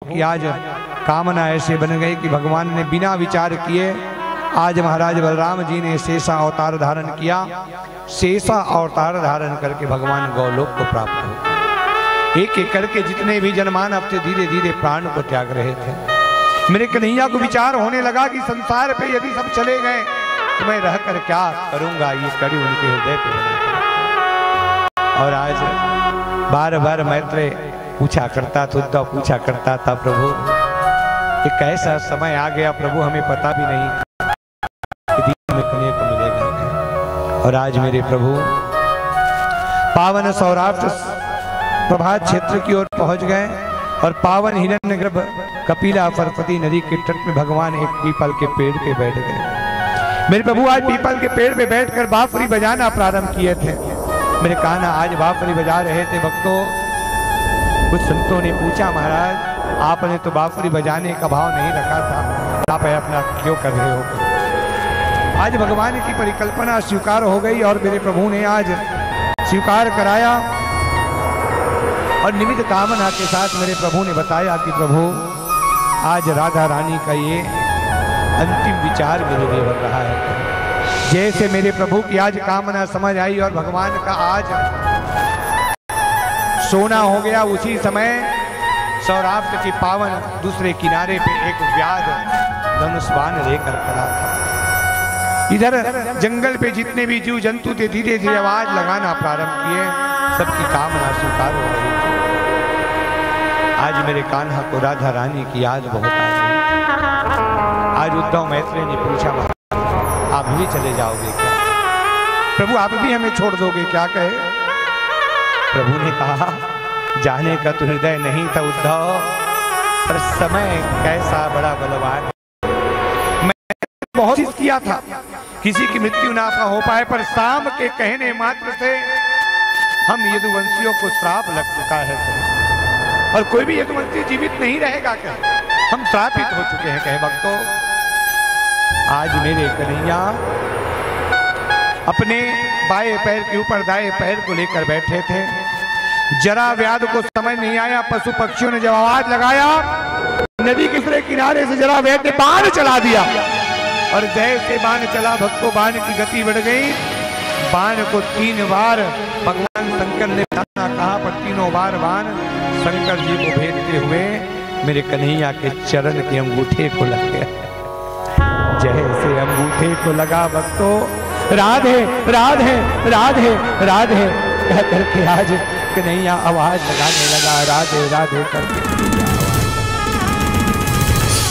की आज कामना ऐसे बन गई कि भगवान ने बिना विचार किए आज महाराज बलराम जी ने शेषा अवतार धारण किया। शेषा अवतार धारण करके भगवान गौलोक को प्राप्त हो। एक एक करके जितने भी जनमानव थे धीरे धीरे प्राण को त्याग रहे थे। मेरे कन्हैया को विचार होने लगा कि संसार पे यदि सब चले गए तो मैं रहकर क्या करूंगा। ये कड़ी उनके हृदय पे बना। और आज बार बार मैत्रेय पूछा करता था, उद्धव पूछा करता था, प्रभु ये कैसा समय आ गया प्रभु, हमें पता भी नहीं में कन्या को मिलेगा। और आज मेरे प्रभु पावन सौराष्ट्र प्रभात क्षेत्र की ओर पहुंच गए और पावन हिरण्यगर्भ कपिला परपति नदी के तट में भगवान एक पीपल के पेड़ पे बैठ गए। मेरे प्रभु आज पीपल के पेड़ पे बैठकर बांसुरी बजाना प्रारंभ किए थे। मेरे कान्हा आज बांसुरी बजा रहे थे। भक्तों, कुछ संतों ने पूछा, महाराज आपने तो बांसुरी बजाने का भाव नहीं रखा था, आप अपना क्यों कर रहे हो। आज भगवान की परिकल्पना स्वीकार हो गई और मेरे प्रभु ने आज स्वीकार कराया। और निमित्त कामना के साथ मेरे प्रभु ने बताया कि प्रभु आज राधा रानी का ये अंतिम विचार मेरे लिए बन रहा है। जैसे मेरे प्रभु की आज कामना समझ आई और भगवान का आज सोना हो गया, उसी समय सौराष्ट्र की पावन दूसरे किनारे पे एक व्याध धनुष बाण लेकर खड़ा था। इधर जंगल पे जितने भी जीव जंतु थे धीरे धीरे आवाज लगाना प्रारंभ किए। सबकी कामना स्वीकार हो रही थी। आज मेरे कान्हा को राधा रानी की याद बहुत आ रही। आज उद्धव मैत्रेय ने पूछा, आप भी चले जाओगे क्या प्रभु, आप भी हमें छोड़ दोगे क्या। कहे प्रभु ने कहा, जाने का तो हृदय नहीं था उद्धव, पर समय कैसा बड़ा बलवान। मैं बहुत चीज किया था, किसी की मृत्यु ना हो पाए, पर शाम के कहने मात्र से हम यदुवंशियों को श्राप लग चुका है और कोई भी यदुवंशी जीवित नहीं रहेगा। कहे हम श्रापित हो चुके हैं। कहे भक्तों, आज मेरे कन्हैया अपने बाएं पैर के ऊपर दाएं पैर को लेकर बैठे थे। जरा व्याध को समझ नहीं आया। पशु पक्षियों ने जब आवाज लगाया, नदी के दूसरे किनारे से जरा व्याध ने बाण चला दिया और जैसे बाण चला भक्तों, बाण की गति बढ़ गई। बाण को 3 बार भगवान शंकर ने कहा, पर तीनों बार बाण शंकर जी को भेजते हुए मेरे कन्हैया के चरण के अंगूठे को लग गया। जैसे अंगूठे को लगा भक्तों, राधे राधे राधे राधे कह करके आज कन्हैया आवाज लगाने लगा, राधे राधे करके।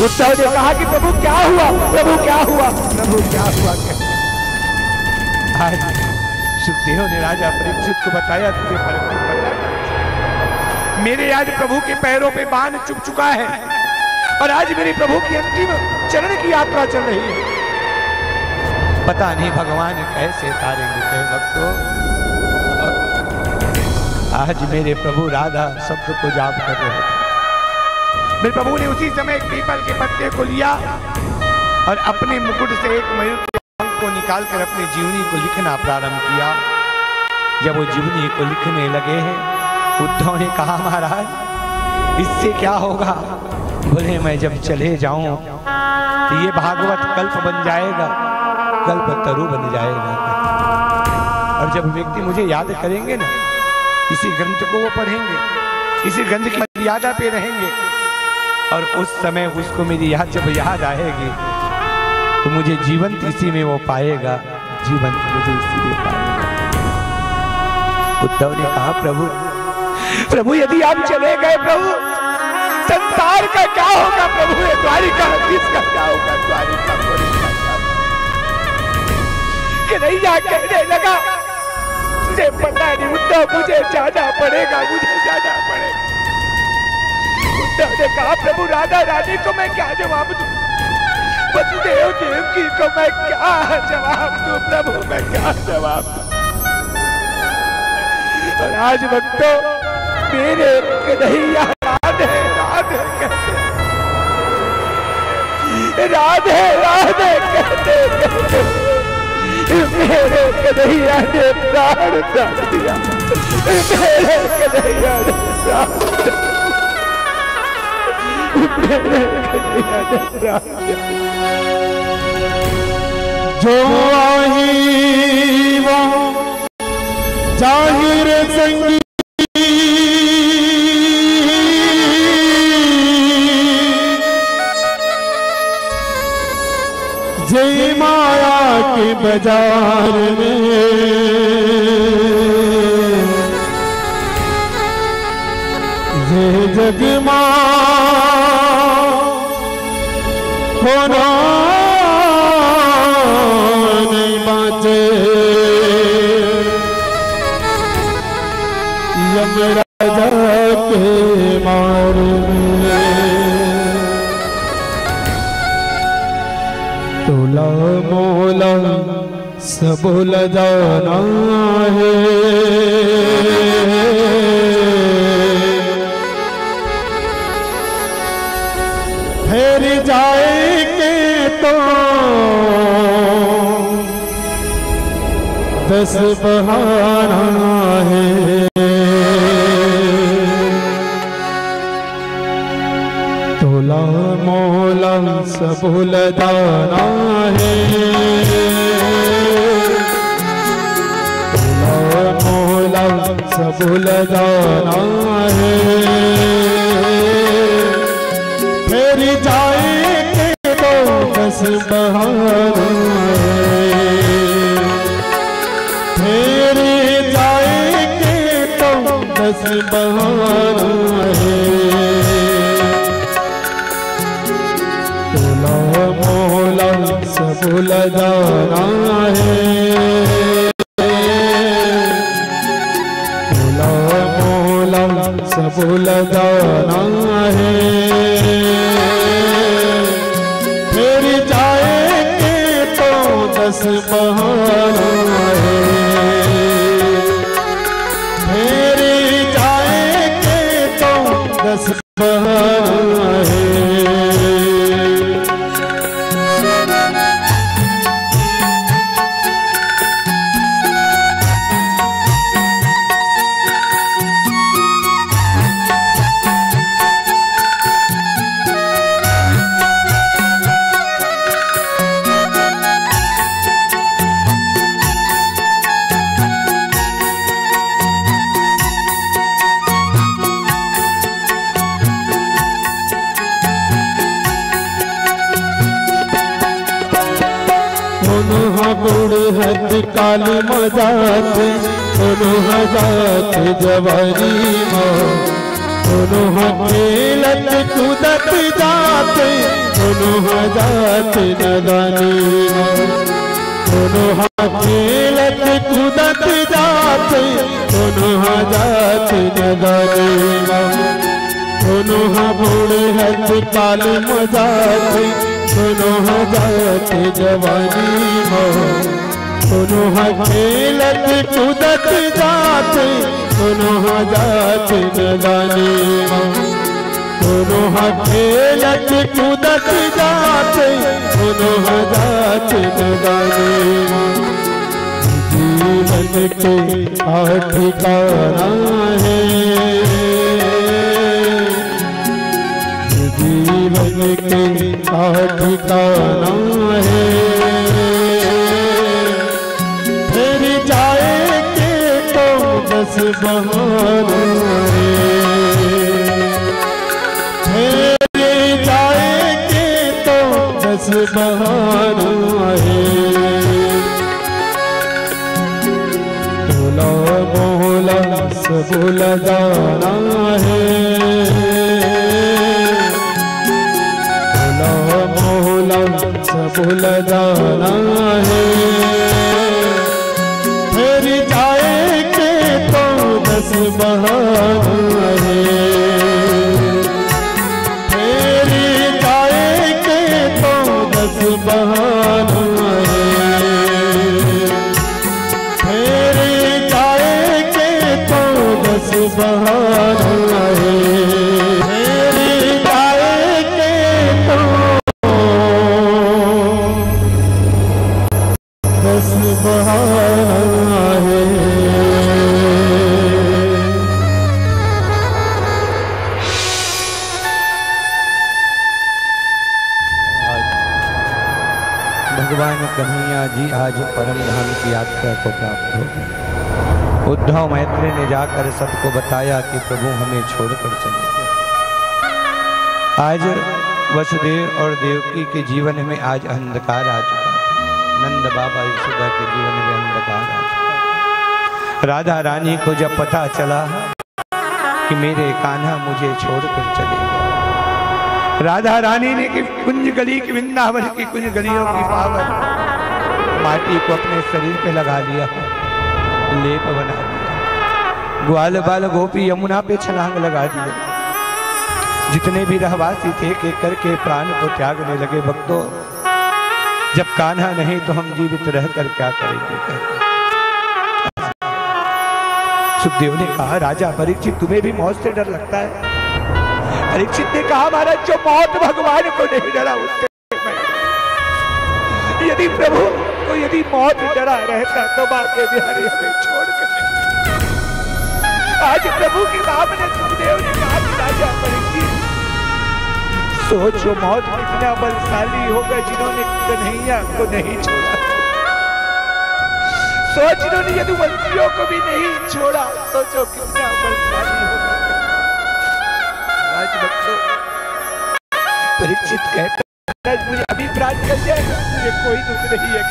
उद्धव ने कहा कि प्रभु क्या हुआ, प्रभु क्या हुआ, प्रभु क्या हुआ। आज सुखदेव ने राजा परीक्षित को बताया, तुझे फर्क नहीं पड़ा, मेरे आज प्रभु के पैरों पे बाण चुभ चुका है और आज मेरे प्रभु की अंतिम चरण की यात्रा चल रही है। पता नहीं भगवान कैसे तारेंगे। भक्तों, आज मेरे प्रभु राधा शब्द को जाप कर रहे थे। मेरे प्रभु ने उसी समय एक पीपल के पत्ते को लिया और अपने मुकुट से एक मयूर के पंख को निकालकर अपनी जीवनी को लिखना प्रारंभ किया। जब वो जीवनी को लिखने लगे हैं, उद्धव ने कहा, महाराज इससे क्या होगा। बोले, मैं जब चले जाऊं तो ये भागवत कल्प बन जाएगा, कल्प तरु बन जाएगा। और जब व्यक्ति मुझे याद करेंगे ना, इसी ग्रंथ को वो पढ़ेंगे, इसी ग्रंथ की मर्यादा पे रहेंगे और उस समय उसको मेरी याद जब याद आएगी तो मुझे जीवंत इसी में वो पाएगा, जीवंत मुझे इसी में पाएगा। उद्धव ने कहा, प्रभु प्रभु यदि आप चले गए प्रभु, संसार का क्या होगा प्रभु, द्वारिका किसका क्या होगा, द्वारिका कन्हैया कहने लगा, मुझे पता नहीं उद्धव, मुझे जाना पड़ेगा, मुझे जाना पड़ेगा। उद्धव ने कहा, प्रभु राधा रानी को मैं क्या जवाब दूं, वसुदेव देवकी को मैं क्या जवाब दूं, प्रभु मैं क्या जवाब दूं। और आज भक्तों, मेरे कन्हैया राधे राधे कहते, राधे राधे कहते कहते मेरे कन्हैया ने प्राण त्याग दिया, मेरे कन्हैया ने प्राण। जो आही वो जाहिर संगी जय माया के बाजार में ये जगमा कोनो नहीं बाँचे यमराजा के मार में तोला मोला सब जाना है फिर जाएंगे तो दस बहाना है तोला मोला सब दाना है तोला मोला सब दाना है फिर जाएंगे तो दस बहाना फिर जाएंगे तो दस बहाना है तोला मोला सब जाना है तोला मोला सब जाना है फिर जाएंगे तो दस बहाना है फिर जाएंगे तो दस बहाना है हद काली मजाते दोनों हजात जवानी दोनों खेलत कूदत जाते दोनों हजात नदानी दोनों खेलत कूदत जाते दोनों हजात नदानी दोनों बूढ़े हद काली मजाते दोनों हजात जवानी दोनों खेलत कूदत जाते दोनों हजात नदानी दोनों खेलत कूदत जाते दोनों हजात नदानी जीवन के ठिकाना है जीवन के ठिकाना है फिर जाएंगे तो दस बहाना है फिर जाएंगे तो दस बहाना है तोला मोला सब जाना है सब जाना है फिर जाएंगे तो दस बहाना है फिर जाएंगे तो दस बहाना है फिर जाएंगे तो दस बहाना है भगवान कन्हैया जी आज परम धाम की यात्रा को प्राप्त हो गए। उद्धव मैत्री ने जाकर सबको बताया कि प्रभु हमें छोड़कर चले गए। आज वसुदेव और देवकी के जीवन में आज अंधकार आ चुका था। नंद बाबा यशोदा के जीवन में अंधकार आ चुका। राधा रानी को जब पता चला कि मेरे कान्हा मुझे छोड़कर चले गए, राधा रानी ने कि कुंज गली की, वृंदावन की कुंज गलियों की पावन माटी को अपने शरीर पे लगा लिया, लेप बना दिया। ग्वाल बाल गोपी यमुना पे छलांग लगा दिया। जितने भी रहवासी थे एक एक करके प्राण को त्यागने लगे। भक्तों, जब कान्हा नहीं तो हम जीवित रहकर क्या करेंगे? सुखदेव ने कहा, राजा परीक्षित तुम्हें भी मौत से डर लगता है? परीक्षित ने कहा, महाराज जो मौत भगवान को नहीं डरा उससे मैं। यदि प्रभु को यदि मौत डरा रहता तो बाके बिहारी हमें छोड़कर, आज प्रभु के सामने सुखदेव ने कहा, राजा परीक्षित सोचो मौत कितना बलशाली होगा जिन्होंने कन्हैया को नहीं छोड़ा। सोच जिन्होंने यदुवंशियों को भी नहीं छोड़ा, सोचो कितना बलशाली होगा। परीक्षित कहता है, मुझे अभी प्राण कर जाएगा, मुझे कोई दुख नहीं है।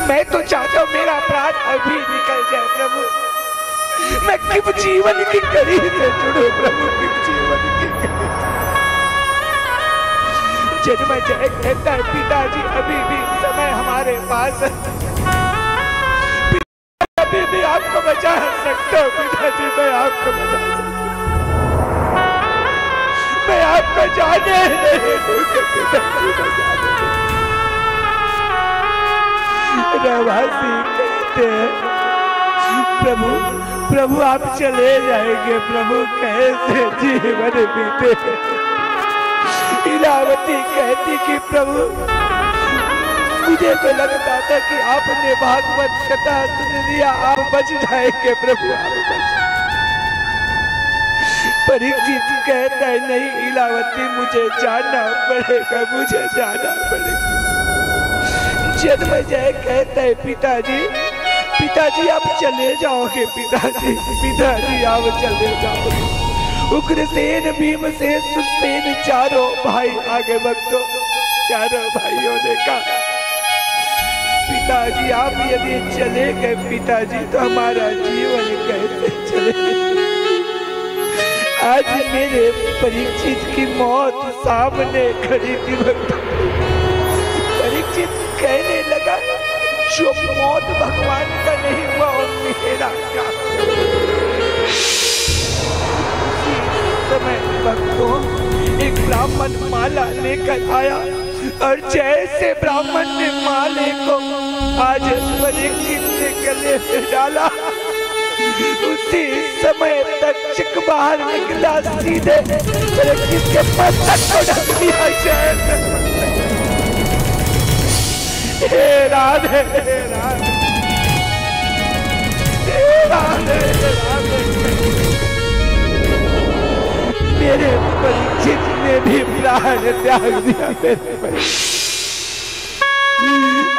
मैं तो चाहता हूं मेरा प्राण अभी निकल जाए प्रभु। मैं किस जीवन की कड़ी से जुड़ूं प्रभु, किस जीवन की कड़ी। जन्म जय कहता है, पिताजी अभी भी समय हमारे पास है, अभी भी आपको बचा सकता हूँ। पिताजी मैं आपको बचा सकता हूँ, मैं आपको जाने नहीं दूंगा। पिताजी को जाने रहवासी कहते हैं, प्रभु प्रभु आप चले जाएंगे, प्रभु कैसे जीवन बीते। इलावती कहती कि प्रभु मुझे तो लगता था कि आपने भागवत कथा सुन लिया, आप बच जाएंगे प्रभु, आप बच। परीक्षित कहता है, नहीं इलावती मुझे जाना पड़ेगा, मुझे जाना पड़ेगा। जन्म जय कहता है, पिताजी पिताजी आप चले जाओगे, पिताजी पिताजी आप चले जाओगे। उग्रसेन भीमसेन सुसेन चारों भाई आगे भक्तों, चारों भाइयों ने कहा, पिताजी आप यदि चले गए पिताजी तो हमारा जीवन कैसे चलेगा? आज मेरे परीक्षित की मौत सामने खड़ी थी। परीक्षित कहने लगा, जो मौत भगवान का नहीं हुआ और मेरा क्या? समय भक्तों एक ब्राह्मण माला लेकर आया और जैसे ब्राह्मण ने माले को आज परीक्षित के गले में डाला, उसी समय तक्षक बाहर निकला, सीधे परीक्षित के मस्तक को ढक दिया। हे राधे हे राधे हे राधे हे राधे। मेरे परीक्षित ने भी प्राण त्याग दिया। मेरे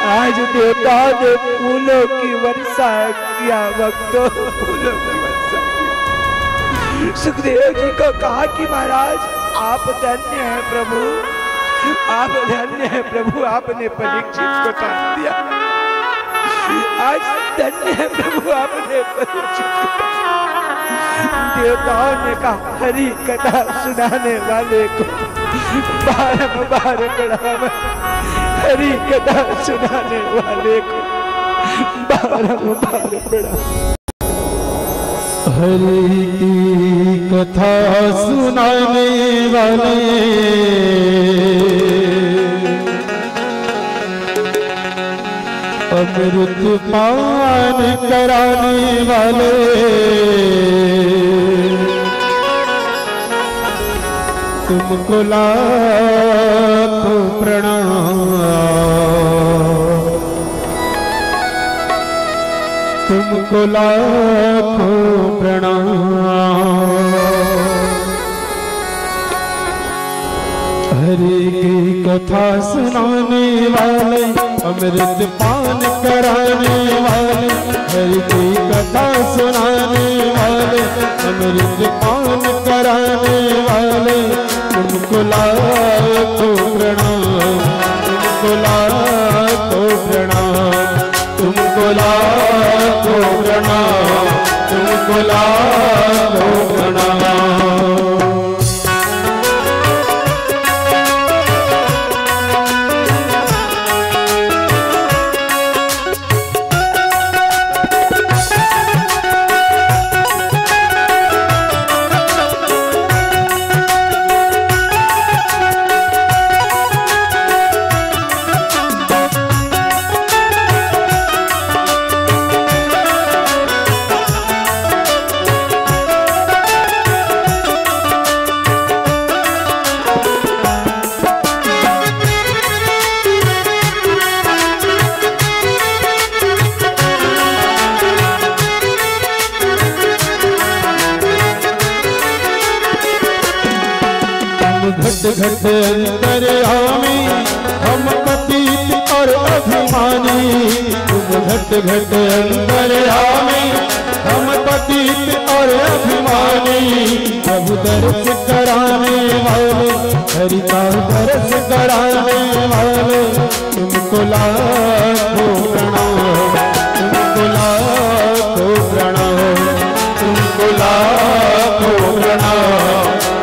आज देवताओं ने फूलों की वर्षा किया, भक्तों फूलों की वर्षा की। सुखदेव जी को कहा कि महाराज आप धन्य हैं प्रभु, आप धन्य हैं प्रभु, आपने परीक्षित को तार दिया। आज धन्य है प्रभु, आपने परीक्षित को। देवताओं ने कहा, हरि कथा सुनाने वाले को बारंबार प्रणाम, हरि कथा सुनाने वाले को बारंबार प्रणाम। हरि की कथा सुनाने वाले अमृत पान कराने वाले तुमको लाखों प्रणाम, तुमको लाखों प्रणाम। हरि की कथा सुनाने वाले, अमृत पान कराने वाले, हरि की कथा सुनाने वाले, अमृत पान कराने वाले, तुमको लाखों प्रणाम, तुमको लाखों प्रणाम, तुमको लाखों प्रणाम, तुमको लाखों प्रणाम। घट घट अंतर्यामी हम पतित और अभिमानी, तुम घट घट अंतर्यामी हम पतित और अभिमानी, प्रभु दर्श कराने वाले, हरि का दर्श कराने वाले, तुमको लाखों प्रणाम, तुमको लाखों प्रणाम, तुमको लाखों प्रणाम,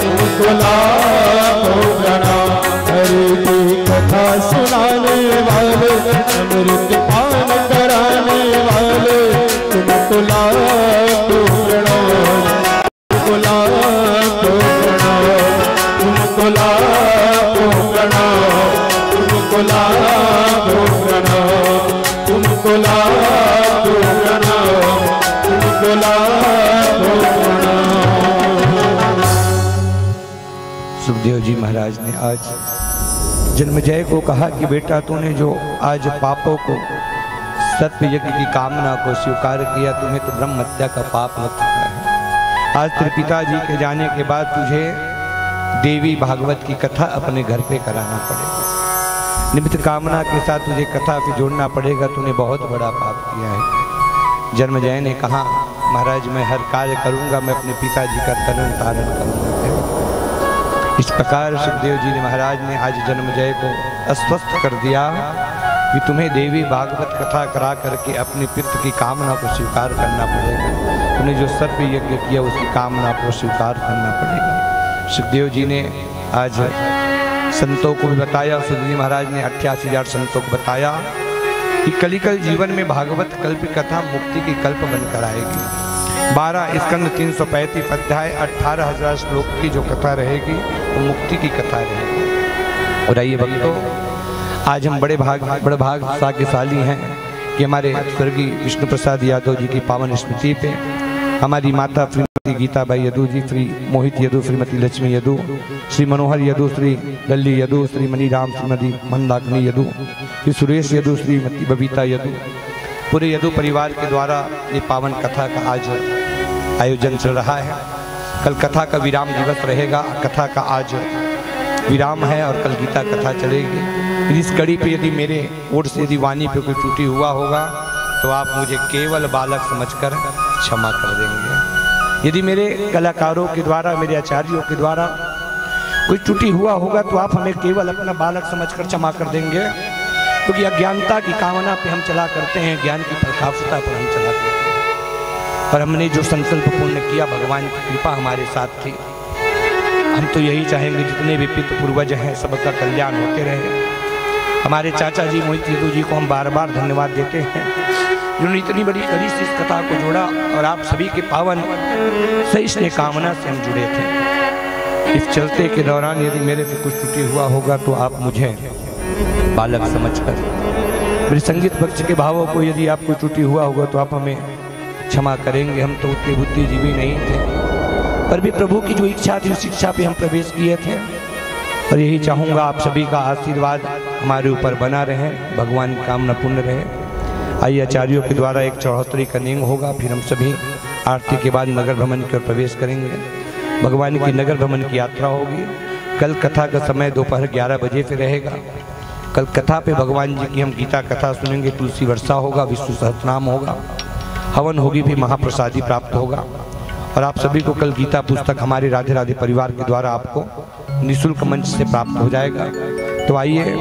तुमको लाखों प्रणाम। हरि की कथा सुनाने वाले, अमृत पान कराने वाले, तुमको लाखों प्रणाम, तुमको लाखों प्रणाम, तुमको लाखों प्रणाम, तुमको लाखों प्रणाम, तुमको लाखों प्रणाम, तुमको लाखों प्रणाम। सुखदेव जी महाराज ने आज जन्मजय को कहा कि बेटा तूने जो आज पापों को, सत्य यज्ञ की कामना को स्वीकार किया, तुम्हें तो ब्रह्म हत्या का पाप लग चुका है। आज तेरे पिताजी के जाने के बाद तुझे देवी भागवत की कथा अपने घर पे कराना पड़ेगा। निमित्त कामना के साथ तुझे कथा पे जोड़ना पड़ेगा। तूने बहुत बड़ा पाप किया है। जन्मजय ने कहा महाराज मैं हर कार्य करूंगा, मैं अपने पिताजी का तरण तारण करूंगा। इस प्रकार सुखदेव जी ने महाराज ने आज जन्मजय को अस्वस्थ कर दिया कि तुम्हें देवी भागवत कथा करा करके अपने पितृ की कामना को स्वीकार करना पड़ेगा। तुमने जो सर्प यज्ञ किया उसकी कामना को स्वीकार करना पड़ेगा। सुखदेव जी ने आज संतों को भी बताया, सुखदेव जी महाराज ने 88,000 संतों को बताया कि कलिकल जीवन में भागवत कल्प कथा मुक्ति की कल्प बनकर आएगी। 12 स्कंद 335 अध्याय 18,000 श्लोक की जो कथा रहेगी वो मुक्ति की कथा रहेगी। और आइए भक्तों, आज हम बड़े भाग्यशाली हैं कि हमारे स्वर्गीय विष्णु प्रसाद यादव जी की पावन स्मृति पे हमारी माता श्रीमती गीताबाई यदु जी, श्री मोहित यदु, श्रीमती लक्ष्मी यदु, श्री मनोहर यदु, श्री लल्ली यदु, श्री मणिराम, श्रीमती मंदाकिनी यदु, श्री सुरेश यदु, श्रीमती बबीता यदु, पूरे यदु परिवार के द्वारा ये पावन कथा का आज आयोजन चल रहा है। कल कथा का विराम दिवस रहेगा। कथा का आज विराम है और कल गीता कथा चलेगी। इस कड़ी पे यदि मेरे ओर से यदि वाणी पे कोई त्रुटि हुआ होगा तो आप मुझे केवल बालक समझकर क्षमा कर देंगे। यदि मेरे कलाकारों के द्वारा, मेरे आचार्यों के द्वारा कोई त्रुटि हुआ होगा तो आप हमें केवल अपना बालक समझकर क्षमा कर देंगे, क्योंकि अज्ञानता की कामना पे हम चला करते हैं, ज्ञान की प्रकाशता पर हम चला करते हैं। और हमने जो संकल्प पूर्ण किया, भगवान की कृपा हमारे साथ थी। हम तो यही चाहेंगे जितने भी पितृ पूर्वज हैं सबका कल्याण होते रहे। हमारे चाचा जी मोहित यदु जी को हम बार बार धन्यवाद देते हैं, जिन्होंने इतनी बड़ी कड़ी से इस कथा को जोड़ा और आप सभी के पावन सहिष्णु कामना से हम जुड़े थे। इस चलते के दौरान यदि मेरे से कुछ त्रुटि हुआ होगा तो आप मुझे बालक समझकर, मेरे संगीत पक्ष के भावों को यदि आपको त्रुटि हुआ होगा तो आप हमें क्षमा करेंगे। हम तो उतने बुद्धिजीवी नहीं थे, पर भी प्रभु की जो इच्छा थी उस इच्छा पे हम प्रवेश किए थे। और यही चाहूँगा आप सभी का आशीर्वाद हमारे ऊपर बना रहे, भगवान की कामना पूर्ण रहे। आइए आचार्यों के द्वारा एक चौहत्तरी का नियम होगा, फिर हम सभी आरती के बाद नगर भ्रमण की ओर प्रवेश करेंगे। भगवान की नगर भ्रमण की यात्रा होगी। कल कथा का समय दोपहर 11 बजे से रहेगा। कल कथा पे भगवान जी की हम गीता कथा सुनेंगे, तुलसी वर्षा होगा, विष्णु सहस्रनाम होगा, हवन होगी, फिर महाप्रसादी प्राप्त होगा। और आप सभी को कल गीता पुस्तक हमारे राधे राधे परिवार के द्वारा आपको निःशुल्क मंच से प्राप्त हो जाएगा। तो आइए,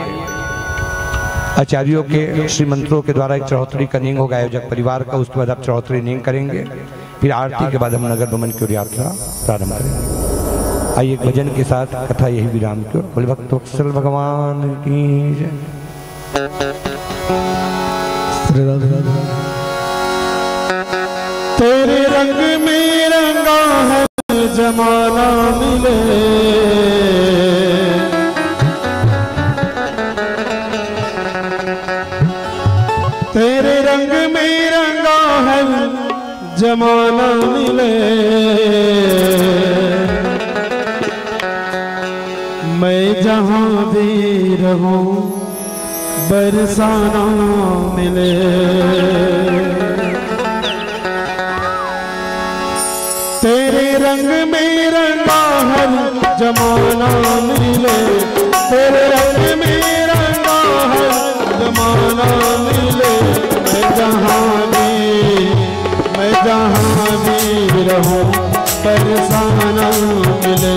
आचार्यों के श्री मंत्रों के द्वारा एक चढ़ोतरी का नियम होगा आयोजक परिवार का, उसके बाद आप चढ़ोतरी नियम करेंगे, फिर आरती के बाद हम नगर भ्रमण की ओर यात्रा प्रारंभ करेंगे। आइए, एक भजन के साथ कथा यही विराम की ओर। बोले भक्त वत्सल भगवान की जय। तेरे रंग में रंगा है जमाना मिले, तेरे रंग में रंगा है जमाना मिले, मैं जहाँ भी रहूं बरसाना मिले। तेरे रंग में रंगा है जमाना मिले, तेरे रंग में रंगा है जमाना मिले, मैं जहाँ भी रहूं बरसाना मिले,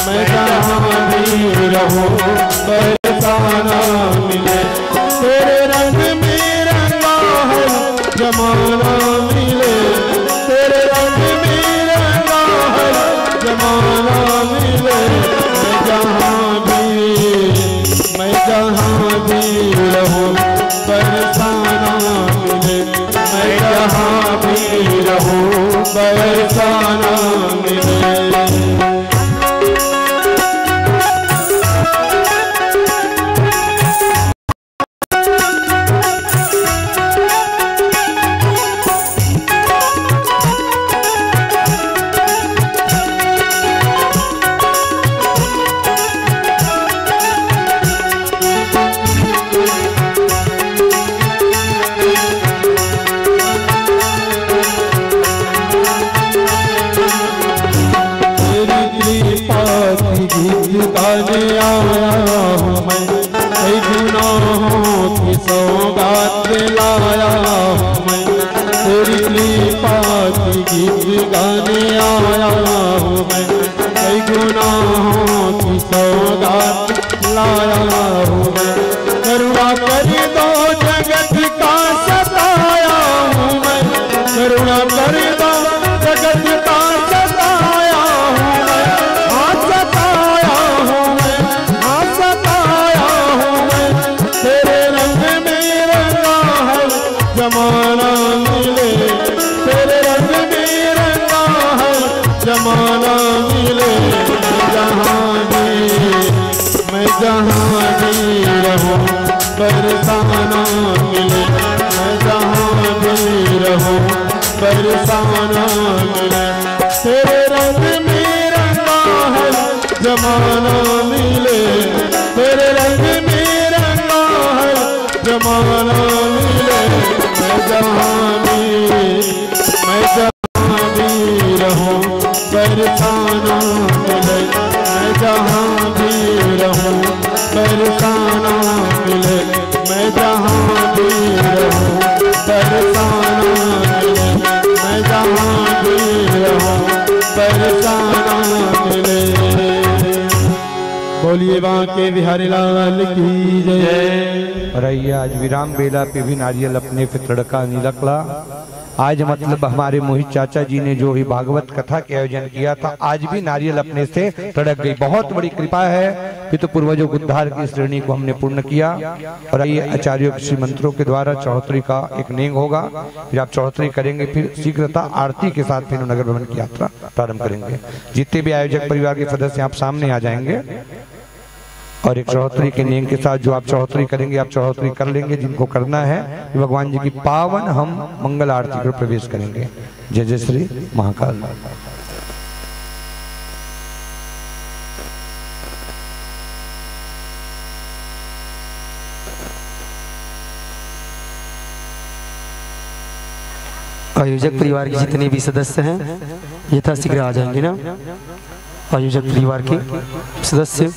मैं जहाँ भी रहूं बरसाना मिले। तेरे रंग में रंगा है जमाना मिले, तेरे रंग में रंगा है जमाना मिले, मैं जहाँ भी रहूं बरसाना मिले, मैं जहाँ भी रहूं बरसाना मिले। गाने आया हूँ मैं, कई गुनाहों की सौगात लाया हूँ मैं, तेरी कृपा की गीत गाने आया हूँ मैं, कई गुनाहों की सौगात लाया हूँ मैं। करुणा कर दो जगत का सताया हूँ मैं, करुणा कर दो जगत का सताया हूँ मैं, हाँ सताया हूँ मैं, हाँ सताया हूँ मैं। तेरे रंग में रंगा है जमाना मिले, तेरे रंग में रंगा है जमाना मिले, मैं जहाँ भी रहूं बरसाना मिले, मैं जहाँ भी रहूं बरसाना मिले। तेरे रंग में रंगा है जमाना मिले, तेरे रंग में रंगा है जमाना मिले, मैं जहाँ भी रहूं बरसाना मिले, मैं जहाँ भी रहूं बरसाना मिले, मैं जहाँ भी रहूं बरसाना मिले, मैं जहाँ भी रहूं बरसाना मिले। बोलिए बांके बिहारी लाल की जय। और आइए, आज विराम बेला पे भी नारियल अपने पे तड़का नहीं निकला। आज मतलब हमारे मोहित चाचा जी ने जो ही भागवत कथा के आयोजन किया था, आज भी नारियल अपने से तड़क गई। बहुत बड़ी कृपा है, फिर तो पूर्वजों के उद्धार की श्रेणी को हमने पूर्ण किया। और आइए, आचार्यों के श्री मंत्रों के द्वारा चौहत्तरी का एक नेंग होगा, फिर आप चौहत्तरी करेंगे, फिर शीघ्रता आरती के साथ फिर नगर भ्रमण की यात्रा प्रारंभ करेंगे। जितने भी आयोजक परिवार के सदस्य आप सामने आ जाएंगे और एक चौहत्तरी के नियम के साथ जो आप चौहत्तरी करेंगे, आप चौहत्तरी कर लेंगे। जिनको करना है भगवान जी की पावन हम मंगल आरती पर प्रवेश करेंगे। जय जय श्री महाकाल। आयोजक परिवार के जितने भी सदस्य हैं यथाशीघ्र आ जाएंगे ना। आयोजक परिवार के सदस्य।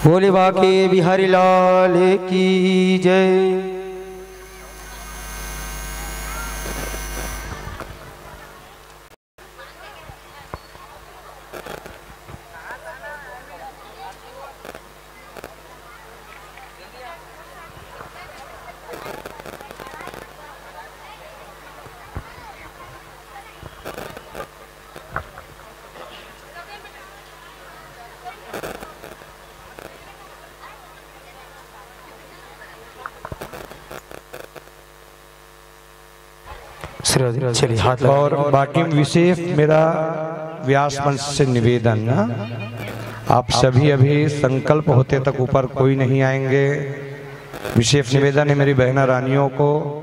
भोले बाके बिहारी लाल की जय। चलिए हाथ और बाकी विशेष मेरा व्यास मंच से निवेदन, आप सभी अभी संकल्प होते तक ऊपर कोई नहीं आएंगे। विशेष निवेदन है मेरी बहना रानियों को।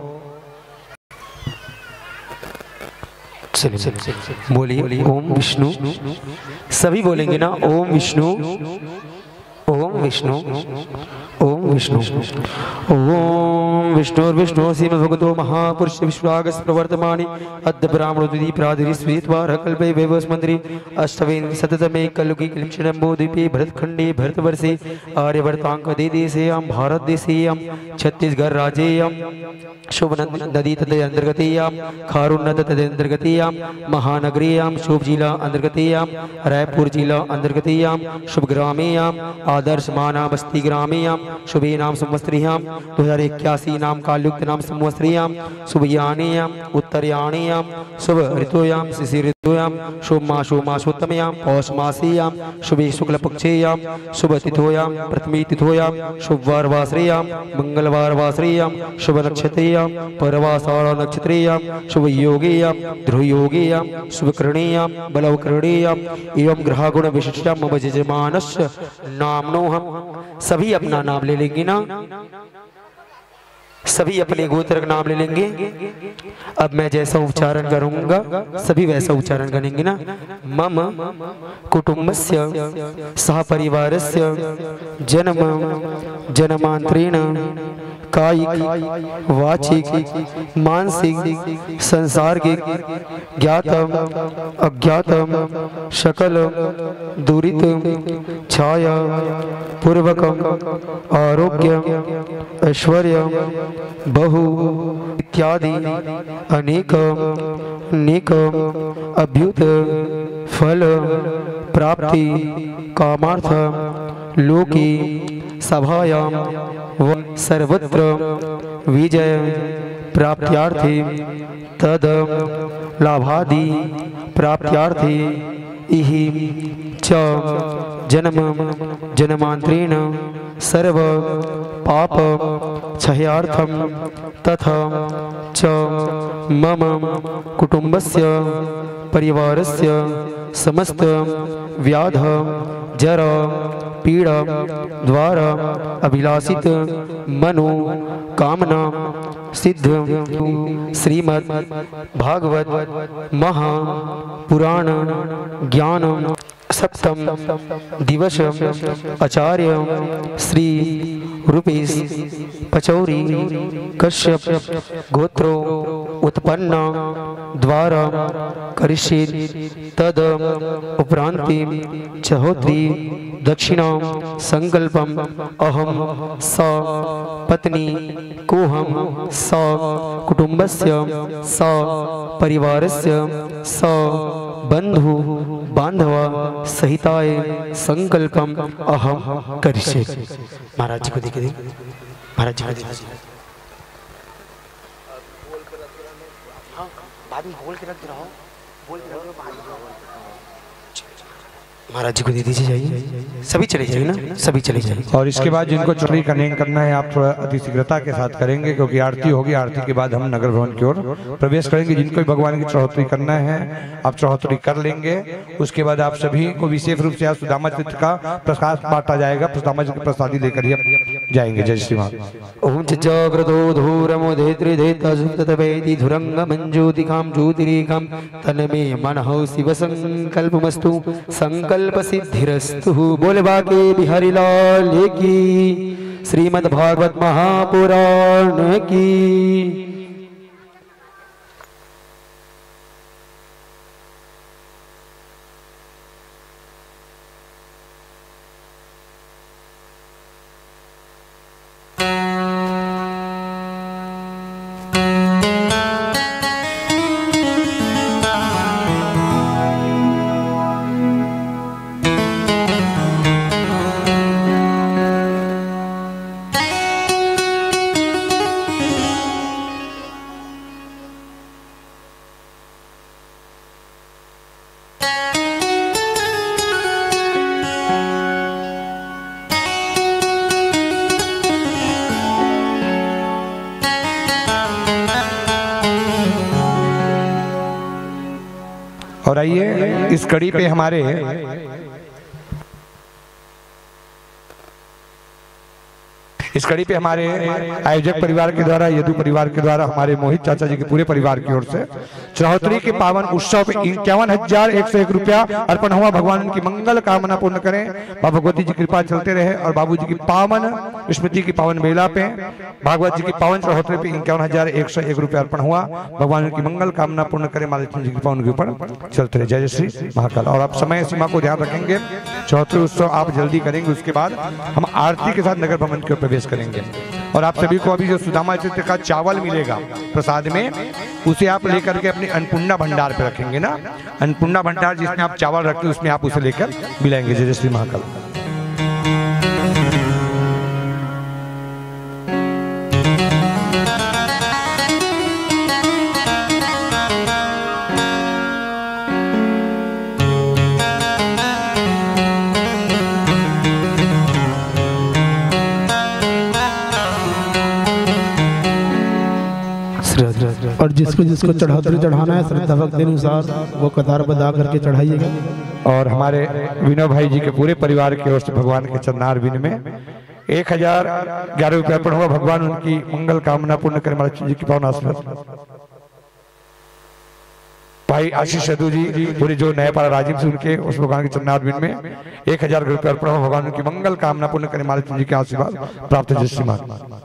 बोलिए ओम विष्णु, सभी बोलेंगे ना, ओम विष्णु, ओम विष्णु, ओम विष्णु, ओम विष्णु विष्णु श्रीमद्भगवतो महापुरुष विश्वागस प्रवर्तमानि अद्य ब्राह्मणो द्वितीय प्रादिरि स्वीत्वार कल्पे वैवस्मंद्रि अष्टवें सततमे कलुकी क्लिंशनम्बो द्वीपे भरतखंडे भरतवर्षे आर्यवर्तांक देशेयं भारत देशेयं छत्तीसगढ़ राज्येयं शुभ नदी तद अंतर्गतेयं खारून नद तद अंतर्गतेयं महानगरीयं शुभ जिला अंतर्गतेयं रायपुर जिला अंतर्गतेयं शुभ ग्रामेयं आदर्श माना बस्ती ग्रामेयं शुभे नाम संवत्सरीयं 2081 नाम कालयुक्त नाम संवत्सरीयं शुभयानेयं उत्तरयानेयं शुभ ऋतुयां शिशिर ऋतुयां शुभ मासोत्तमयां पौष मासेयां शुभे शुक्ल पक्षेयां शुभ तिथोयां प्रथमी तिथोयां शुभ वार वासरेयां मंगलवार वासरेयां शुभ नक्षत्रेयां परवासार नक्षत्रेयां शुभ योगेयां ध्रुव योगेयां शुभ करणेयां बलव करणेयां एवं ग्रह गुण विशिष्टां मम यजमानस्य नामनो। हम सभी अपना नाम ले लेंगे ना, सभी अपने गोत्र का नाम ले लेंगे। अब मैं जैसा उच्चारण करूंगा सभी वैसा उच्चारण करेंगे ना। मम कुटुंबस्य सह परिवारस्य जन्म जन्मांतरेण कायिक वाचिक मानसिक सांसारिक ज्ञातम अज्ञातम सकल दुरित छाया पूर्वकम आरोग्य ऐश्वर्य बहु इत्यादि अनेक नेक अभ्युत फल प्राप्ति कामार्थ लोकी सभायां व सर्वत्र विजय प्राप्त्यार्थी तद लाभादि प्राप्त्यार्थी इहि च जन्म जन्मांतरेण सर्व पाप क्षयार्थम तथा च मम कुटुंबस्य परिवारस्य समस्त व्याध जरा पीड़ा द्वारा अभिलाषित मनो कामना सिद्ध श्रीमद् भागवत महापुराण ज्ञान सप्तम दिवस आचार्य श्री रूपेश पचौरी कश्यप गोत्रो उत्पन्न द्वारा करिष्ये तद उपरांति चहोत्री दक्षिणा संकल्पम अहम स पत्नी कोहम स कुटुंबस्य स परिवारस्य स बंधु बांधव सहिताय संकल्पम अहम करिष्ये। महाराज जी को देखिए, महाराज जी को देखिए, बाद में बोल के रख रहा हूँ, बोल के रख रहा हूँ। महाराज जी को दे दीजिए, जाइए सभी चले जाइए ना, सभी चले जाइए। और इसके बाद जिनको चुनरी का नहीं करना है आप थोड़ा अति शीघ्रता के साथ करेंगे क्योंकि आरती होगी। आरती के बाद हम नगर भवन की ओर प्रवेश करेंगे। जिनको भी भगवान की चढ़ोतरी करना है आप चढ़ोतरी कर लेंगे। उसके बाद आप सभी को विशेष रूप से आज सुदामा चित्र का प्रसाद बांटा जाएगा। सुदामा जी की प्रसादी लेकर ही जाएंगे। जय श्री राम। ओम जागृतो धूरमोधेत्रिधेतवेति धुरंग मंजूतिकां ज्योतिरेकां तन्मे मनः शिव संकल्पमस्तु संकल्प सिद्धिरस्तु। बोले बाके बिहारी लाल की, श्रीमद् भागवत महापुराण की। आइए इस कड़ी पे हमारे आयोजक परिवार के द्वारा, यदु परिवार के द्वारा, हमारे मोहित चाचा जी के पूरे परिवार की ओर से चौहत्तरी के पावन उत्सव पे 51,101 रुपया अर्पण हुआ। भगवान उनकी मंगल कामना पूर्ण करें, भगवती जी कृपा चलते रहे और बाबू जी की पावन स्मृति की पावन बेला पे भागवत जी की पावन चौहत्तरी पे 51,101 रुपया अर्पण हुआ। भगवान उनकी मंगल कामना पूर्ण करें, महालक्ष्मी जी की कृपा उनके ऊपर चलते रहे। जय जय श्री महाकाल। और आप समय सीमा को ध्यान रखेंगे, चौहत्तरी उत्सव आप जल्दी करेंगे, उसके बाद हम आरती के साथ नगर भवन के प्रवेश करेंगे। और आप सभी को अभी जो सुदामा चित्र का चावल मिलेगा प्रसाद में, उसे आप लेकर के अपने अन्नपूर्णा भंडार पे रखेंगे ना। अन्नपूर्णा भंडार जिसमें आप चावल रखते हैं उसमें आप उसे लेकर मिलाएंगे। जय जय श्री महाकाल। और जिसको जिसको चढ़ातरी चढ़ाना है श्रद्धा भक्ति अनुसार वो कतार बदा करके चढ़ाइएगा। और हमारे विनोद भाई जी के पूरे परिवार की ओर से भगवान के चरणार बिन में 1,011 रुपया अर्पण हुआ। भगवान उनकी मंगल कामना पूर्ण करें, महालक्ष्मी जी की पावन आशीर्वाद। भाई आशीष यदु जी पूरे जो नए पारा राजीव से उनके उस भगवान के चरणार बिन में 1,000 रुपया अर्पण हुआ। भगवान उनकी मंगल कामना पूर्ण करें, महालक्ष्मी जी के आशीर्वाद प्राप्त। जय श्री महाकाल।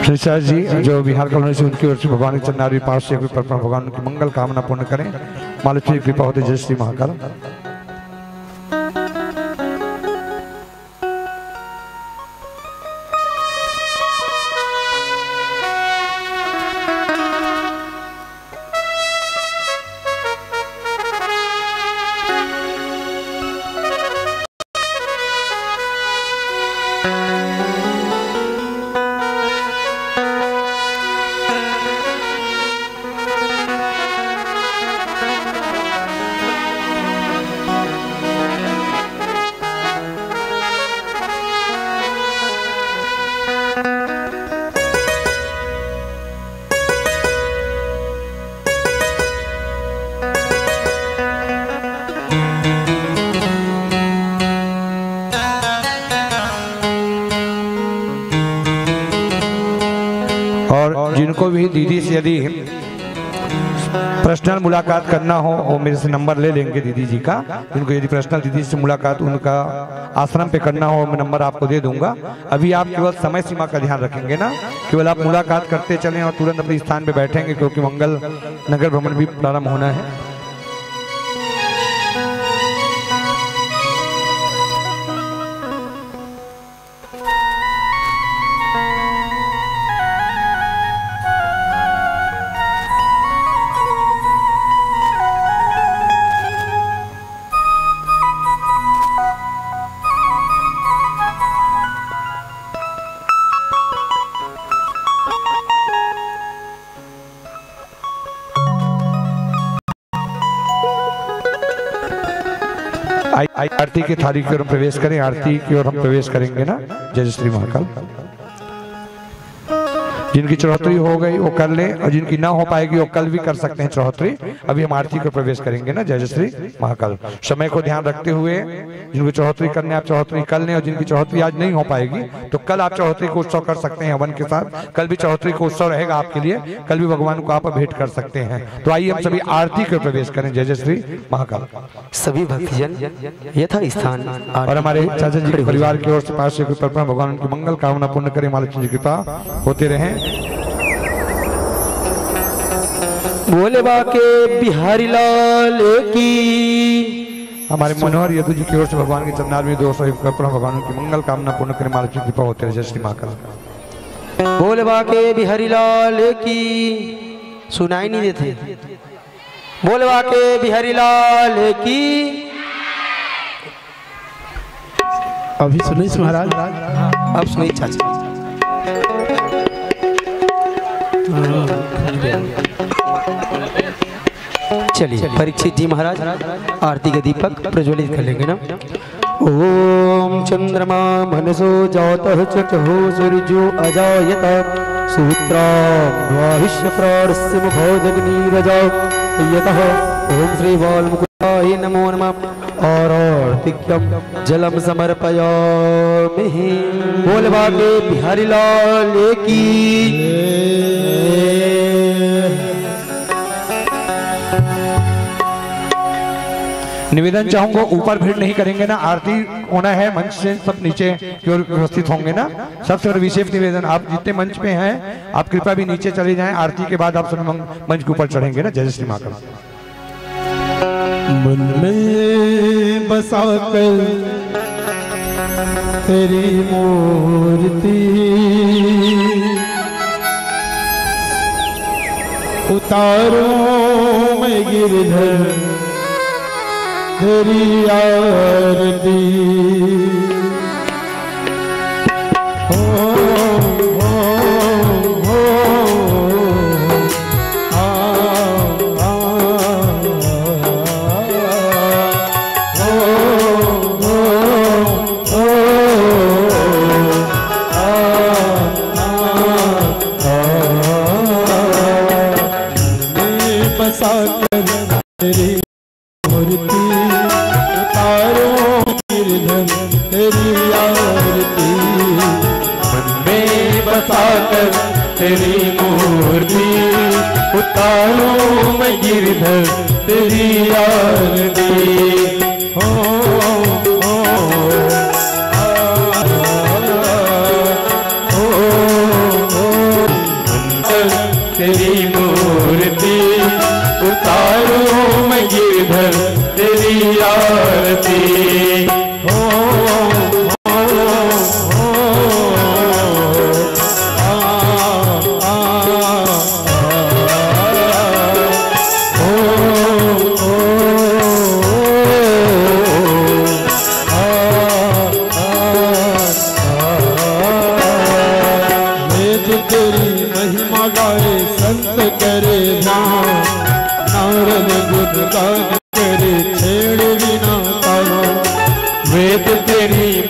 ऋषा जी जो बिहार कॉलोनी से, उनकी ओर से भगवान के चरणार पास से भगवान की मंगल कामना पूर्ण करें, महालक्ष्मी की कृपा होती। जय श्री महाकाल। जिनको भी दीदी से यदि पर्सनल मुलाकात करना हो वो मेरे से नंबर ले लेंगे दीदी जी का। जिनको यदि पर्सनल दीदी से मुलाकात उनका आश्रम पे करना हो मैं नंबर आपको दे दूंगा। अभी आप केवल समय सीमा का ध्यान रखेंगे ना, केवल आप मुलाकात करते चलें और तुरंत अपने स्थान पे बैठेंगे, क्योंकि मंगल नगर भ्रमण भी प्रारंभ होना है। आरती की थाली की ओर हम प्रवेश करें, आरती की ओर हम प्रवेश करेंगे ना। जय श्री महाकाल। जिनकी चौहत्तरी हो गई वो कर ले, और जिनकी ना हो पाएगी वो कल भी कर सकते हैं चौहत्तरी। अभी हम आरती को प्रवेश करेंगे ना। जय श्री महाकाल। समय को ध्यान रखते हुए जिनको चौहत्तरी करने आप चौहत्तरी कर लें, और जिनकी चौहत्तरी आज नहीं हो पाएगी तो कल आप चौहत्तरी को उत्सव कर सकते हैं हवन के साथ। कल भी चौहत्तरी को उत्सव रहेगा आपके लिए, कल भी भगवान को आप भेंट कर सकते हैं। तो आइए हम सभी आरती को प्रवेश करें। जय श्री महाकाल। सभी भक्तजन यथा स्थान और हमारे चाचा जी के परिवार की ओर से पास से भगवान उनकी मंगल कामना पूर्ण करें, महालक्ष्मी जी कृपा होते रहें। बोले बाके बिहारी लाल की। हमारे मनोहर यदु जी की ओर से भगवान के चरणार में 200 भगवान की मंगल कामना पूर्ण करें, महालक्ष्मी कृपा होते रहे। जय श्री महाकाल। बोल बाके बिहारी लाल की। सुनाई नहीं देते। बोल बाके बिहारी लाल की। अभी सुनिए महाराज। अब सुनिए चाचा। चलिए परीक्षित जी महाराज आरती के दीपक प्रज्वलित कर लेंगे ना। ओम चंद्रमा मनसो जातः चक्षुः सूर्यो अजायत सूत्राद्वाहिष्य प्राणस्य मुखोदग्निरजा यतः। ओम श्री बालमुकुंदाय नमो नमः। आरतिक्यं जलम समर्पयामि। बोल बाके बिहारी लाल की। निवेदन चाहूंगा, ऊपर भीड़ नहीं करेंगे ना, आरती होना है, मंच से सब नीचे की ओर व्यवस्थित होंगे ना। सबसे विशेष निवेदन, आप जितने मंच पे हैं आप कृपया भी नीचे चले जाएं। आरती के बाद आप सब मंच के ऊपर चढ़ेंगे ना। जय श्री महाकाल। मन में बसा कर तेरी मूर्ति उतारूं मैं गिरधर तेरी आरती। हो तेरी मूर्ति उतारूं मैं गिरधर तेरी आरती। हो तेरी मूर्ति उतारूं मैं गिरधर तेरी आरती।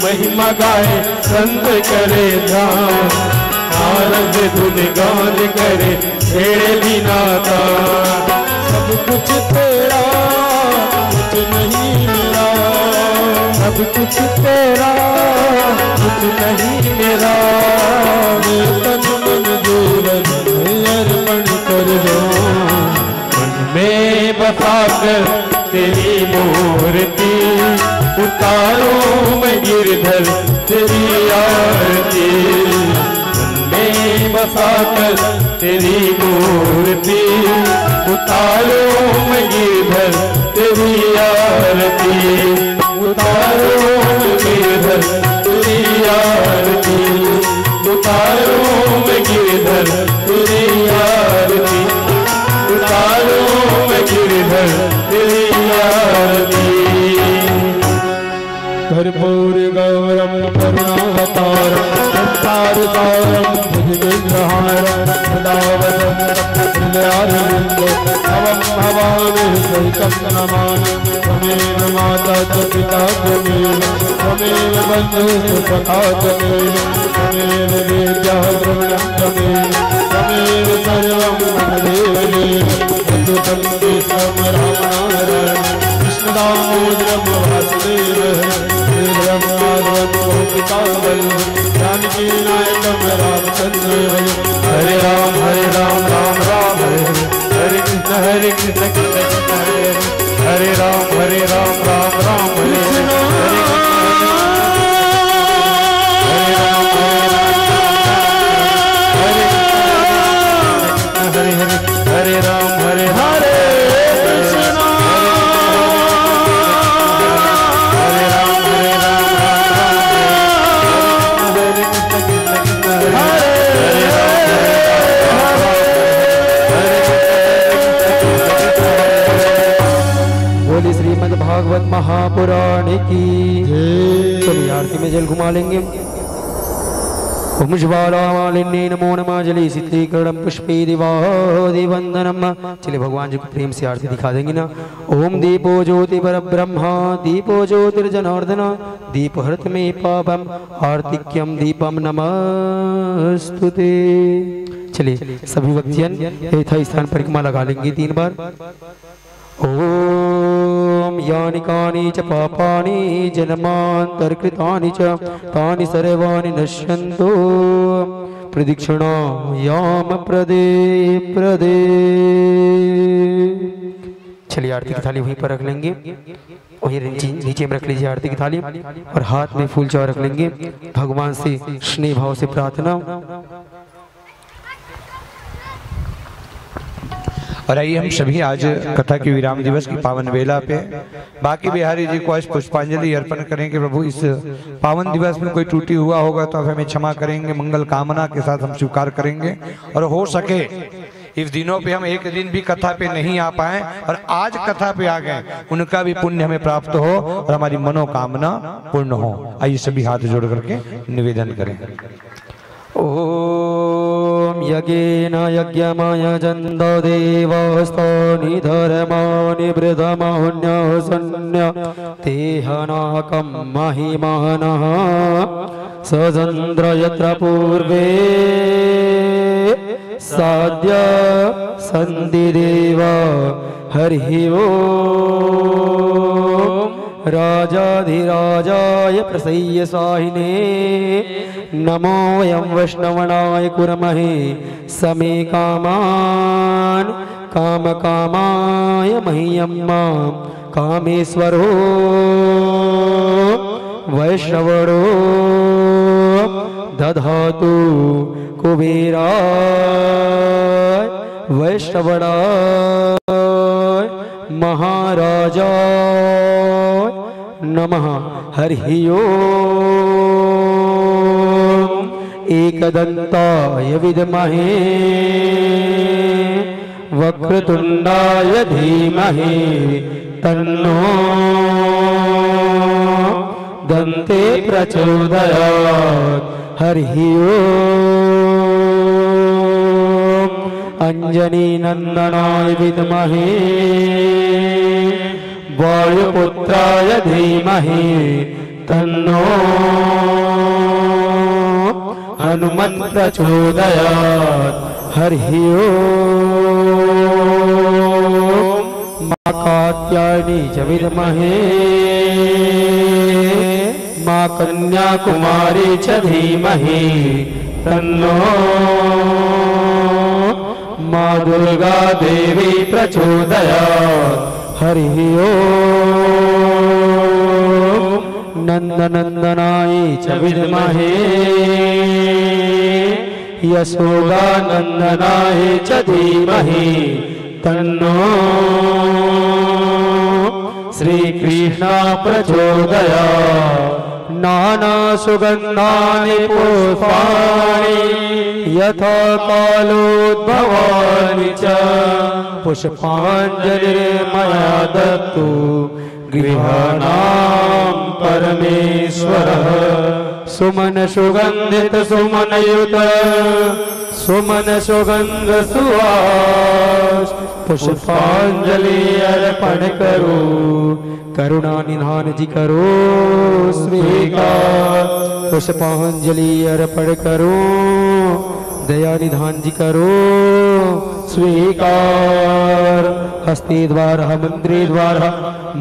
महिमा गाए संत करे ध्यान, नारद धुन गान करे छेड़े बिना तान। सब कुछ तेरा कुछ नहीं मेरा, सब कुछ तेरा कुछ नहीं मेरा। तन मन जीवन अर्पण कर दो, मन में बसा कर तेरी मूर्ति उतारो मैं गिरधर तेरी आरती। मन में बसा कर तेरी मूर्ति उतारो मैं गिरधर तेरी आरती। उतारो मैं गिरधर तेरी आरती, उतारो मैं गिरधर तेरी आरती, उतारो मैं गिरधर तेरी आरती। कर्पूर गौरम करुणावतारम संसार सारम भुजगेन्द्रहारम सदा वदन्तं हृदयारविन्दे तवं भवामि सहितं नमामि। त्वमेव माता च पिता त्वमेव, त्वमेव बन्धुश्च सखा त्वमेव, त्वमेव वेद्यः द्रविणं त्वमेव, त्वमेव सर्वं मम देव देव। अद्भुतं विश्वं रामनारायण कृष्णदामोदरं वासुदेवः जानकी नायकम रामचंद्र। हरे राम राम राम हरे हरे कृष्ण कृष्ण कृष्ण हरे हरे राम राम राम हरे हरे हरे हरे हरे राम हरे हरे हरे श्रीमद्भागवत महापुराण की। चलिए आरती में जल घुमा लेंगे। ओम ज्वालामालिन्ये नमो नमः जले शीतलीकरणं पुष्पे दिवादिवंदनम। चलिए भगवान जी को प्रेम से आरती दिखा देंगे ना। ओम दीपो ज्योति परब्रह्मा दीपो ज्योतिर्जनार्दन दीप हरत में पापम आर्तिक्यम दीपम नमस्तुते। चलिए सभी भक्तजन यथा स्थान परिक्रमा लगा लेंगे 3 बार। ओम यानि कानि च पापानि जन्मान्तरकृतानि च तानि सर्वाणि नश्यन्तु प्रदक्षिणायाम प्रदे प्रदे। चलिए आरती की थाली वहीं पर रख लेंगे, वहीं नीचे में रख लीजिए आरती की थाली और हाथ में फूल चाव रख लेंगे। भगवान से स्नेह भाव से प्रार्थना। और आइए हम सभी आज कथा के विराम दिवस की पावन वेला पे बाकी बिहारी जी को आज पुष्पांजलि अर्पण करेंगे। प्रभु इस पावन दिवस में कोई त्रुटि हुआ होगा तो आप हमें क्षमा करेंगे, मंगल कामना के साथ हम स्वीकार करेंगे। और हो सके इस दिनों पे हम एक दिन भी कथा पे नहीं आ पाए और आज कथा पे आ गए, उनका भी पुण्य हमें प्राप्त हो और हमारी मनोकामना पूर्ण हो। आइए सभी हाथ जोड़ करके निवेदन करें। ओम यज्ञेन यज्ञमयजन्त देवास्तानि धर्माणि वृद्धमौन्यसन्न्य तेहनाकं महिमानः सचन्द्र यत्र पूर्वे साद्य सन्ति देवा हरिः ओम् राजाधिराजाय प्रसह्य साहिने नमो यं वैष्णवनाय कुर्महे समे कामान् कामकामाय मह्यं मां कामेश्वरो वैष्णवरो दधातु कुबेराय वैष्णवनाय महाराजाय नमः। हरिः ओम् एकदन्ताय विद्महे वक्रतुण्डाय धीमहि तन्नो दन्ते प्रचोदयात्। हरिः ओम् अंजनी नंदनाय विद्महे वायुपुत्राय धीमहि तन्नो हनुमत् प्रचोदयात्। हरिः ओम् मां कात्यायनी च विद्महे मां कन्याकुमारी च धीमहि तन्नो मां दुर्गा देवी प्रचोदयात्। हरिः ओम् नन्दनन्दनाय च विद्महे यशोदानन्दनाय च धीमहि तन्नो श्रीकृष्ण प्रचोदयात्। नानासुगन्धानि पुष्पाणि यथा कालोद्भवानि च पुष्पाञ्जलिर्मया दत्तु गृहाणां परमेश्वरः। सुमन सुगन्धित सुमनयुत सुमन सुगंध सुवास पुष्पांजलि अर्पण करो करुणा निधान जी करो स्वीकार। पुष्पांजलि अर्पण करो दया निधान जी करो स्वीकार। हस्ते द्वारा मंत्रे द्वारा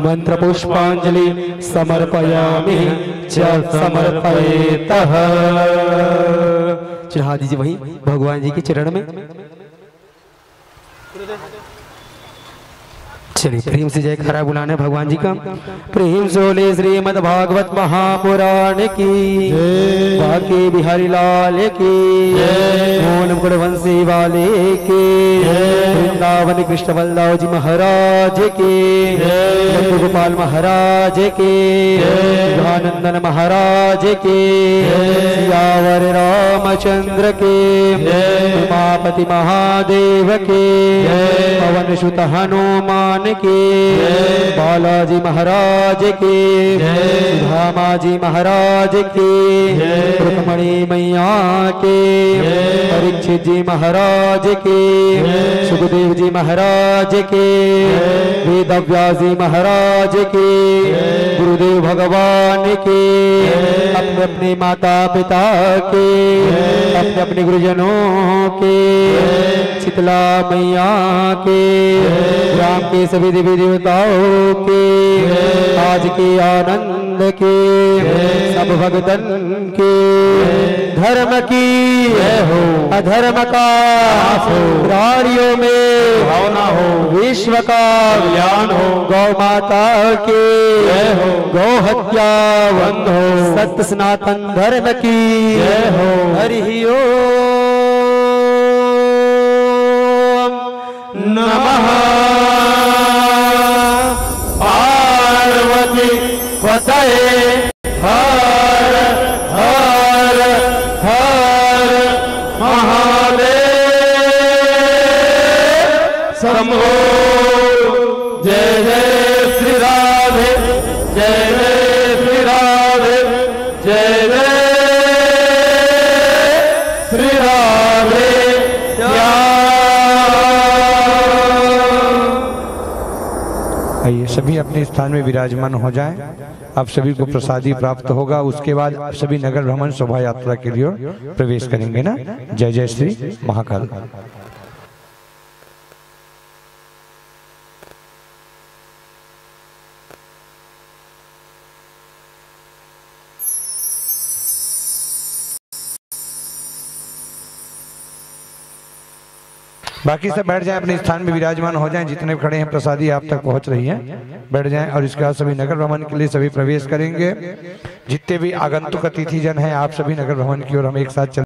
मंत्र पुष्पांजलि समर्पयामि च समर्पयेतः। चढ़ा दीजिए वही भगवान जी के चरण में। चलिए प्रेम से जय खरा बुलाने भगवान जी का। प्रेम सोले श्रीमद् भागवत महापुराण की बाके बिहारी लाल की मोहन गुणवंशी वाले के वृंदावन कृष्ण बलदाव जी महाराज के गोपाल महाराज के आनंदन महाराज के सियावर रामचंद्र के उमापति महादेव के पवन सुत हनुमान की, बालाजी महाराज की, सुधामा जी महाराज की, रुक्मणी मैया की, परीक्षित जी महाराज की, सुखदेव जी महाराज की, वेदव्यास जी महाराज की, गुरुदेव भगवान की, अपने अपने माता पिता के, अपने अपने गुरुजनों के, शीतला मैया के, ग्राम के सभी देवी देवताओं के, आज के आनंद के, सब भगतन के, धर्म की हो अधर्म का प्राणियों में भावना हो, विश्व का कल्याण हो, गौ माता के गौ हत्या बंद हो, सत्य सनातन धर्म की हो, हरि ओम नमः। पार्वती पतये हर हर हर महादेव शंभो। जय जय श्री राधे, जय जय श्री राधे, जय जय श्री राधे। आइए सभी अपने स्थान में विराजमान हो जाएं। आप सभी को प्रसादी प्राप्त होगा। उसके बाद सभी नगर भ्रमण शोभा यात्रा के लिए प्रवेश करेंगे ना। जय जय श्री महाकाल। बाकी सब बैठ जाएं, अपने स्थान में विराजमान हो जाएं। जितने खड़े हैं प्रसादी आप तक पहुंच रही है, बैठ जाएं। और इसके बाद सभी नगर भ्रमण के लिए सभी प्रवेश करेंगे। जितने भी आगंतुक अतिथि जन हैं, आप सभी नगर भ्रमण की ओर हम एक साथ चल